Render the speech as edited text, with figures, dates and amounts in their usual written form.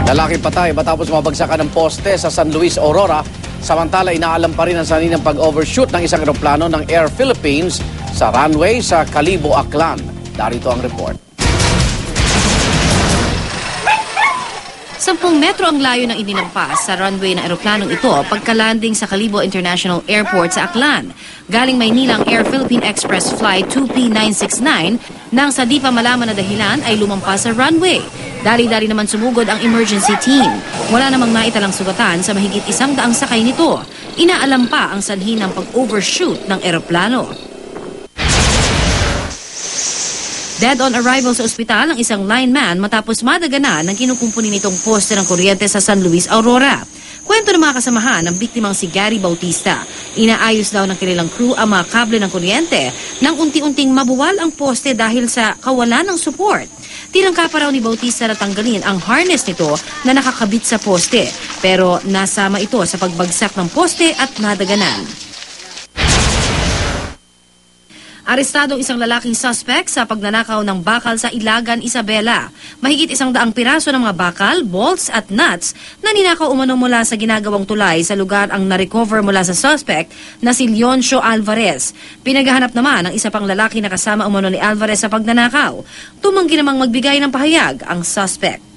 Lalaki patay matapos mabagsakan ng poste sa San Luis, Aurora. Samantala, inaalam pa rin ang saninang pag-overshoot ng isang eroplano ng Air Philippines sa runway sa Calibo, Aklan. Darito ang report. 10 metro ang layo ng ininampas sa runway ng eroplanong ito pagka-landing sa Calibo International Airport sa Aklan. Galing Maynila ang Air Philippine Express Flight 2P969 nang sa di pa malaman na dahilan ay lumampas sa runway. Dali-dali naman sumugod ang emergency team. Wala namang naitalang sugatan sa mahigit 100 sakay nito. Inaalam pa ang sanhi ng pag-overshoot ng eroplano. Dead on arrival sa ospital ang isang lineman matapos madaganan ng kinukumpuni nitong poste ng kuryente sa San Luis, Aurora. Kwento ng mga kasamahan ng biktimang si Gary Bautista. Inaayos daw ng kanilang crew ang mga kable ng kuryente nang unti-unting mabuwal ang poste dahil sa kawalan ng support. Tinangka pa raw ni Bautista na tanggalin ang harness nito na nakakabit sa poste. Pero nasama ito sa pagbagsak ng poste at nadaganan. Arestado isang lalaking suspect sa pagnanakaw ng bakal sa Ilagan, Isabela. Mahigit 100 piraso ng mga bakal, bolts at nuts na ninakaw umano mula sa ginagawang tulay sa lugar ang na-recover mula sa suspect na si Leoncio Alvarez. Pinaghahanap naman ang isa pang lalaki na kasama umano ni Alvarez sa pagnanakaw. Tumanggi namang magbigay ng pahayag ang suspect.